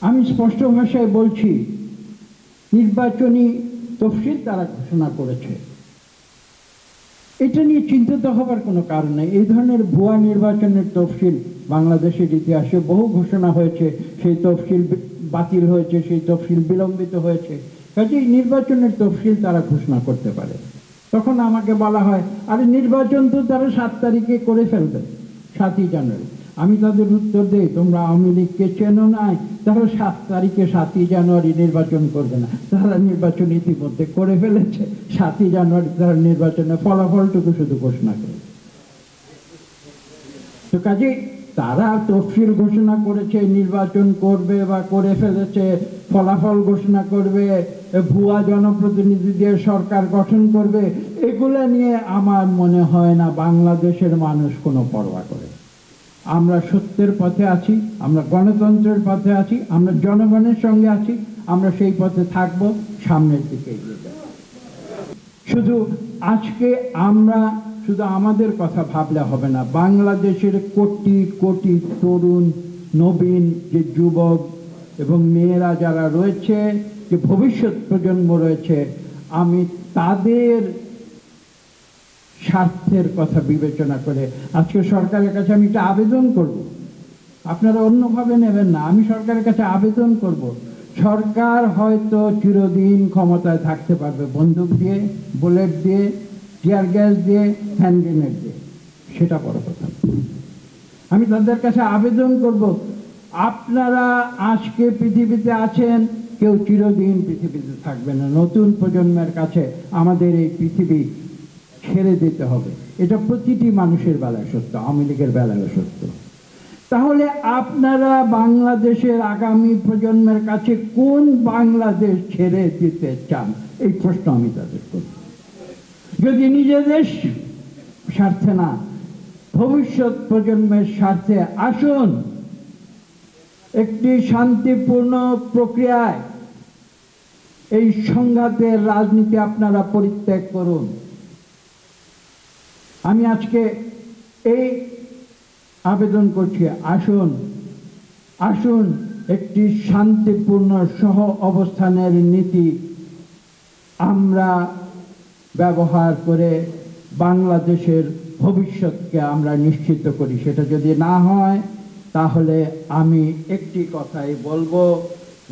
আমি স্পষ্ট ভাষায় বলছি, নির্বাচনী তফসিল তারা ঘোষণা করেছে, এটা নিয়ে চিন্তিত হবার কোনো কারণ নেই। এই ধরনের ভুয়া নির্বাচনের তফসিল বাংলাদেশের ইতিহাসে বহু ঘোষণা হয়েছে, সেই তফসিল বাতিল হয়েছে, সেই তফসিল বিলম্বিত হয়েছে। কাজেই নির্বাচনের তফসিল তারা ঘোষণা করতে পারে। তখন আমাকে বলা হয়, আরে নির্বাচন তো তারা 7 তারিখে করে ফেলবে, 7ই জানুয়ারি। আমি তাদের উত্তর দিই, তোমরা আওয়ামী লীগকে চেনো নাই, তারা 7 তারিখে 7ই জানুয়ারি নির্বাচন করবে না। তারা নির্বাচন ইতিমধ্যে করে ফেলেছে। 7ই জানুয়ারি তারা নির্বাচনের ফলাফলটুকু শুধু ঘোষণা করে। তো কাজে তারা তফসিল ঘোষণা করেছে, নির্বাচন করবে বা করে ফেলেছে, ফলাফল ঘোষণা করবে, ভুয়া জনপ্রতিনিধি দিয়ে সরকার গঠন করবে, এগুলো নিয়ে আমার মনে হয় না বাংলাদেশের মানুষ কোনো পরোয়া করে। আমরা সত্যের পথে আছি, আমরা গণতন্ত্রের পথে আছি, আমরা জনগণের সঙ্গে আছি, আমরা সেই পথে থাকব, সামনের দিকে এগিয়ে যাব। শুধু আজকে আমরা শুধু আমাদের কথা ভাবলে হবে না, বাংলাদেশের কোটি কোটি তরুণ নবীন যে যুবক এবং মেয়েরা যারা রয়েছে, যে ভবিষ্যৎ প্রজন্ম রয়েছে, আমি তাদের স্বার্থের কথা বিবেচনা করে আজকে সরকারের কাছে আমি একটা আবেদন করব। আপনারা অন্যভাবে নেবেন না, আমি সরকারের কাছে আবেদন করব। সরকার হয়তো চিরদিন ক্ষমতায় থাকতে পারবে বন্দুক দিয়ে, বুলেট দিয়ে, টিয়ার গ্যাস দিয়ে, হ্যান্ড গ্রেনেড দিয়ে, সেটা বড় কথা। আমি তাদের কাছে আবেদন করব, আপনারা আজকে পৃথিবীতে আছেন, কেউ চিরদিন পৃথিবীতে থাকবে না। নতুন প্রজন্মের কাছে আমাদের এই পৃথিবী ছেড়ে দিতে হবে। এটা প্রতিটি মানুষের বেলায় সত্য, আওয়ামী লীগের বেলায় সত্য। তাহলে আপনারা বাংলাদেশের আগামী প্রজন্মের কাছে কোন বাংলাদেশ ছেড়ে দিতে চান, এই প্রশ্ন আমি তাদের করব। যদি নিজেদের স্বার্থে না, ভবিষ্যৎ প্রজন্মের স্বার্থে আসুন একটি শান্তিপূর্ণ প্রক্রিয়ায় এই সংঘাতের রাজনীতি আপনারা পরিত্যাগ করুন। আমি আজকে এই আবেদন করছি, আসুন আসুন একটি শান্তিপূর্ণ সহ অবস্থানের নীতি আমরা ব্যবহার করে বাংলাদেশের ভবিষ্যৎকে আমরা নিশ্চিত করি। সেটা যদি না হয় তাহলে আমি একটি কথাই বলবো,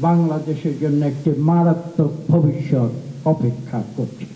বাংলাদেশের জন্য একটি মারাত্মক ভবিষ্যৎ অপেক্ষা করছে।